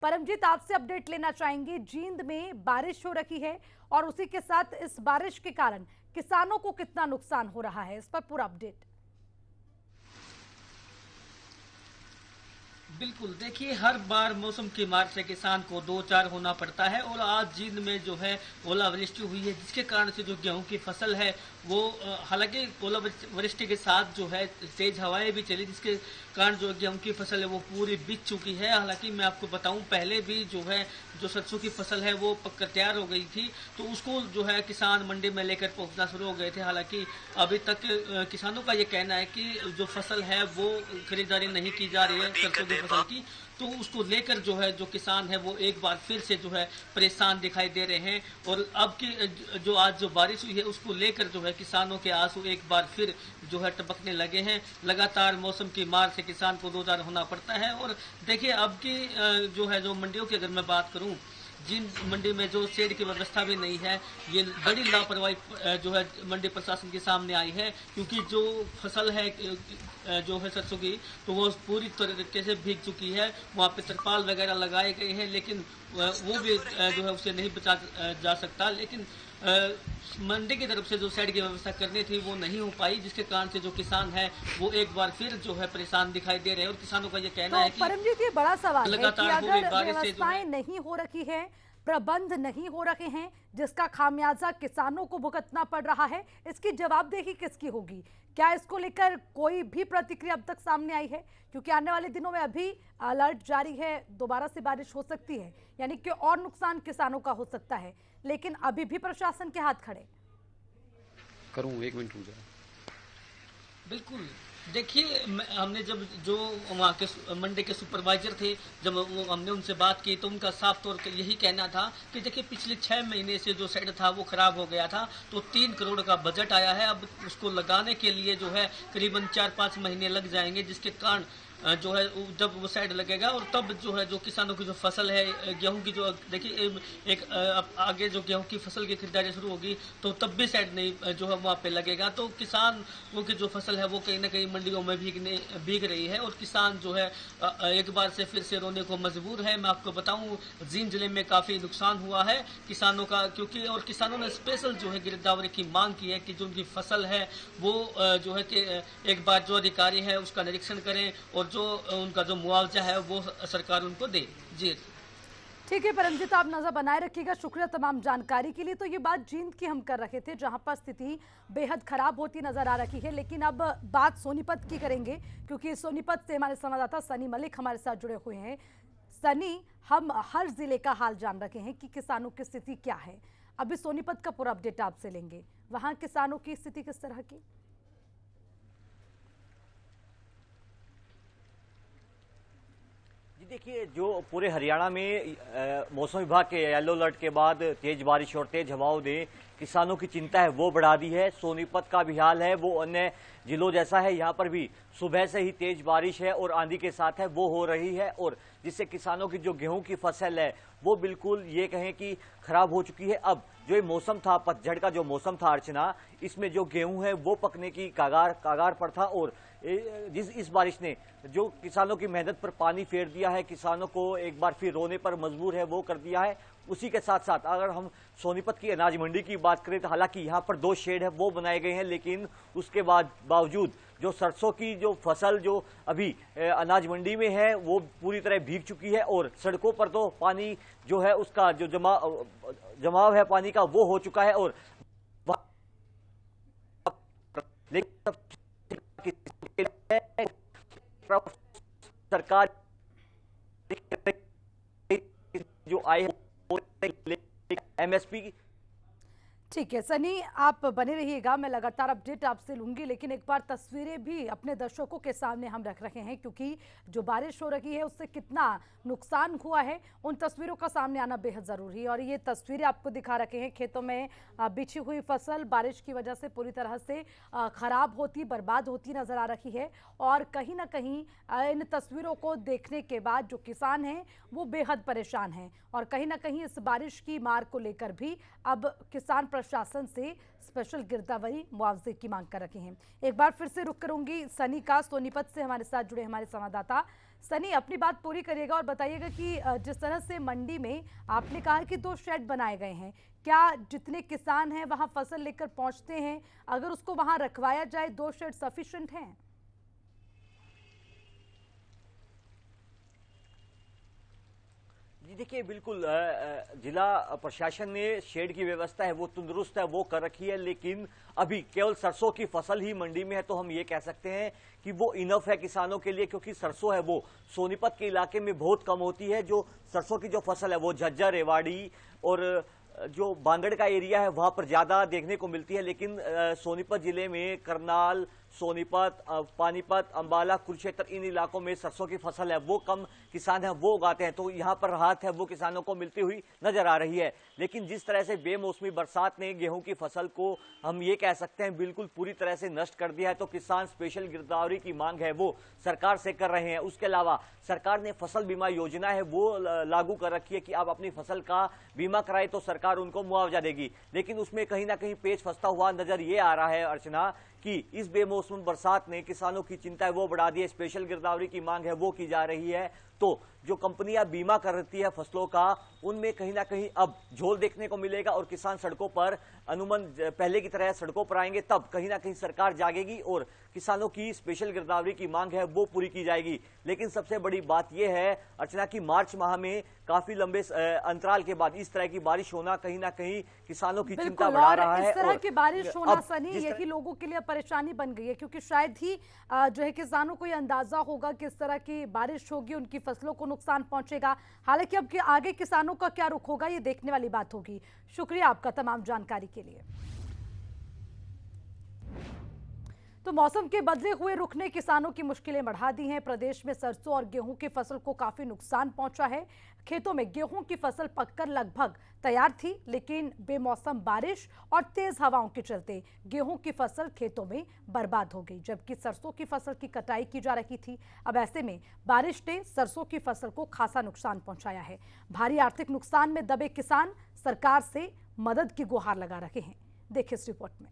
परमजीत, आपसे अपडेट लेना चाहेंगे। जींद में बारिश हो रही है और उसी के साथ इस बारिश के कारण किसानों को कितना नुकसान हो रहा है, इस पर पूरा अपडेट। बिल्कुल, देखिए हर बार मौसम की मार से किसान को दो चार होना पड़ता है और आज जींद में जो है ओलावृष्टि हुई है, जिसके कारण से जो गेहूं की फसल है वो हालांकि ओलावृष्टि के साथ जो है तेज हवाएं भी चली, जिसके कारण जो गेहूं की फसल है वो पूरी बिक चुकी है। हालांकि मैं आपको बताऊं, पहले भी जो है जो सरसों की फसल है वो पककर तैयार हो गई थी, तो उसको जो है किसान मंडी में लेकर पहुंचना शुरू हो गए थे। हालांकि अभी तक किसानों का ये कहना है कि जो फसल है वो खरीदारी नहीं की जा रही है सरसों की फसल की, तो उसको लेकर जो है जो किसान है वो एक बार फिर से जो है परेशान दिखाई दे रहे हैं। और अब की जो आज जो बारिश हुई है उसको लेकर जो है किसानों के आंसू एक बार फिर जो है टपकने लगे हैं। लगातार मौसम की मार से किसान को दो चार होना पड़ता है। और देखिए अब की जो है जो मंडियों की अगर मैं बात करूं, जिन मंडी में जो शेड की व्यवस्था भी नहीं है, ये बड़ी लापरवाही जो है मंडी प्रशासन के सामने आई है, क्योंकि जो फसल है जो है सरसों की, तो वो पूरी तरीके से भीग चुकी है। वहाँ पे तरपाल वगैरह लगाए गए हैं, लेकिन वो भी जो है उसे नहीं बचा जा सकता। लेकिन मंडी की तरफ से जो शेड की व्यवस्था करनी थी वो नहीं हो पाई, जिसके कारण से जो किसान है वो एक बार फिर जो है परेशान दिखाई दे रहे हैं। और किसानों का ये कहना तो है कि परमजीत, ये बड़ा सवाल है कि लगातार हो रही अगर बारिश से जो है व्यवस्थाएं नहीं हो रखी है, प्रबंध नहीं हो रहे हैं, जिसका खामियाजा किसानों को भुगतना पड़ रहा है, इसकी जवाबदेही किसकी होगी? क्या इसको लेकर कोई भी प्रतिक्रिया अब तक सामने आई है? क्योंकि आने वाले दिनों में अभी अलर्ट जारी है, दोबारा से बारिश हो सकती है, यानी कि और नुकसान किसानों का हो सकता है, लेकिन अभी भी प्रशासन के हाथ खड़े। करूँ, एक मिनट रुक जाओ। बिल्कुल, देखिए हमने जब जो वहाँ के मंडी के सुपरवाइजर थे, जब हमने उनसे बात की तो उनका साफ तौर पर यही कहना था कि देखिए पिछले 6 महीने से जो शेड था वो खराब हो गया था, तो 3 करोड़ का बजट आया है। अब उसको लगाने के लिए जो है करीबन 4-5 महीने लग जाएंगे, जिसके कारण जो है जब वो साइड लगेगा और तब जो है जो किसानों की जो फसल है गेहूं की, जो देखिए एक आगे जो गेहूं की फसल की खरीदारी शुरू होगी तो तब भी साइड नहीं जो है वहाँ पे लगेगा, तो किसानों की जो फसल है वो कहीं ना कहीं मंडियों में भीग रही है। और किसान जो है एक बार से फिर से रोने को मजबूर है। मैं आपको बताऊं, जींद जिले में काफ़ी नुकसान हुआ है किसानों का, क्योंकि और किसानों ने स्पेशल जो है गिरदावरी की मांग की है कि जो उनकी फसल है वो जो है कि एक बार जो अधिकारी है उसका निरीक्षण करें और जो उनका जो मुआवजा है वो सरकार उनको दे। जी ठीक है परमजीत, आप नजर बनाए रखिएगा। शुक्रिया तमाम जानकारी के लिए। तो ये बात जींद की हम कर रहे थे, जहां पर स्थिति बेहद खराब होती नजर आ रही है। लेकिन अब बात सोनीपत की करेंगे, क्योंकि सोनीपत से हमारे संवाददाता सनी मलिक हमारे साथ जुड़े हुए हैं। सनी, हम हर जिले का हाल जान रखे हैं कि किसानों की स्थिति क्या है। अभी सोनीपत का पूरा अपडेट आपसे लेंगे, वहां किसानों की स्थिति किस तरह की? जी देखिए, जो पूरे हरियाणा में मौसम विभाग के येलो अलर्ट के बाद तेज बारिश और तेज हवाओं ने किसानों की चिंता है वो बढ़ा दी है। सोनीपत का भी हाल है वो अन्य जिलों जैसा है। यहाँ पर भी सुबह से ही तेज बारिश है और आंधी के साथ है वो हो रही है, और जिससे किसानों की जो गेहूं की फसल है वो बिल्कुल ये कहें कि खराब हो चुकी है। अब जो ये मौसम था, पतझड़ का जो मौसम था अर्चना, इसमें जो गेहूं है वो पकने की कागार पर था, और इस बारिश ने जो किसानों की मेहनत पर पानी फेर दिया है, किसानों को एक बार फिर रोने पर मजबूर है वो कर दिया है। उसी के साथ साथ अगर हम सोनीपत की अनाज मंडी की बात करें तो हालांकि यहाँ पर 2 शेड है वो बनाए गए हैं, लेकिन उसके बावजूद जो सरसों की जो फसल जो अभी अनाज मंडी में है वो पूरी तरह भीग चुकी है, और सड़कों पर तो पानी जो है उसका जो जमाव है पानी का वो हो चुका है। और सरकार जो आए एमएसपी। ठीक है सनी, आप बने रहिएगा, मैं लगातार अपडेट आपसे लूंगी। लेकिन एक बार तस्वीरें भी अपने दर्शकों के सामने हम रख रहे हैं, क्योंकि जो बारिश हो रही है उससे कितना नुकसान हुआ है उन तस्वीरों का सामने आना बेहद ज़रूरी है। और ये तस्वीरें आपको दिखा रखे हैं, खेतों में बिछी हुई फसल बारिश की वजह से पूरी तरह से ख़राब होती, बर्बाद होती नज़र आ रही है। और कहीं ना कहीं इन तस्वीरों को देखने के बाद जो किसान हैं वो बेहद परेशान हैं, और कहीं ना कहीं इस बारिश की मार को लेकर भी अब किसान प्रशासन से स्पेशल गिरदावरी मुआवजे की मांग कर रखे हैं। एक बार फिर से रुक करूंगी सनी का, सोनीपत से हमारे साथ जुड़े हमारे संवाददाता सनी, अपनी बात पूरी करिएगा और बताइएगा कि जिस तरह से मंडी में आपने कहा कि 2 शेड बनाए गए हैं, क्या जितने किसान हैं वहां फसल लेकर पहुंचते हैं, अगर उसको वहां रखवाया जाए 2 शेड सफिशिएंट हैं? जी देखिए, बिल्कुल जिला प्रशासन ने शेड की व्यवस्था है वो तंदुरुस्त है, वो कर रखी है, लेकिन अभी केवल सरसों की फसल ही मंडी में है, तो हम ये कह सकते हैं कि वो इनफ है किसानों के लिए, क्योंकि सरसों है वो सोनीपत के इलाके में बहुत कम होती है। जो सरसों की जो फसल है वो झज्जर, रेवाड़ी और जो बांगड़ का एरिया है वहां पर ज्यादा देखने को मिलती है, लेकिन सोनीपत जिले में करनाल, सोनीपत, पानीपत, अंबाला, कुरुक्षेत्र, इन इलाकों में सरसों की फसल है वो कम किसान है वो उगाते हैं, तो यहाँ पर राहत है वो किसानों को मिलती हुई नजर आ रही है। लेकिन जिस तरह से बेमौसमी बरसात ने गेहूं की फसल को हम ये कह सकते हैं बिल्कुल पूरी तरह से नष्ट कर दिया है, तो किसान स्पेशल गिरदावरी की मांग है वो सरकार से कर रहे हैं। उसके अलावा सरकार ने फसल बीमा योजना है वो लागू कर रखी है कि आप अपनी फसल का बीमा कराए तो सरकार उनको मुआवजा देगी, लेकिन उसमें कहीं ना कहीं पेच फंसता हुआ नजर ये आ रहा है अर्चना कि इस बेमौसम बरसात ने किसानों की चिंता है वो बढ़ा दी है। स्पेशल गिरदावरी की मांग है वो की जा रही है, तो जो कंपनियां बीमा कर रही है फसलों का, उनमें कहीं ना कहीं अब झोल देखने को मिलेगा और किसान सड़कों पर अनुमन पहले की तरह सड़कों पर आएंगे, तब कहीं ना कहीं सरकार जागेगी और किसानों की स्पेशल गिरदावरी की मांग है वो पूरी की जाएगी। लेकिन सबसे बड़ी बात यह है अर्चना की मार्च माह में काफी लंबे अंतराल के बाद इस तरह की बारिश होना कहीं ना कहीं किसानों की चिंता बढ़ा रहा है। इस तरह की बारिश होना सनी यही लोगों के लिए परेशानी बन गई है, क्योंकि शायद ही जो है किसानों को ये अंदाजा होगा किस तरह की बारिश होगी, उनकी फसलों को नुकसान पहुंचेगा। हालांकि अब आगे किसानों का क्या रुख होगा ये देखने वाली बात होगी। शुक्रिया आपका तमाम जानकारी के लिए। तो मौसम के बदले हुए रुख ने किसानों की मुश्किलें बढ़ा दी हैं। प्रदेश में सरसों और गेहूं की फसल को काफी नुकसान पहुंचा है। खेतों में गेहूं की फसल पककर लगभग तैयार थी, लेकिन बेमौसम बारिश और तेज हवाओं के चलते गेहूं की फसल खेतों में बर्बाद हो गई, जबकि सरसों की फसल की कटाई की जा रही थी। अब ऐसे में बारिश ने सरसों की फसल को खासा नुकसान पहुंचाया है। भारी आर्थिक नुकसान में दबे किसान सरकार से मदद की गुहार लगा रहे हैं। देखिए इस रिपोर्ट में।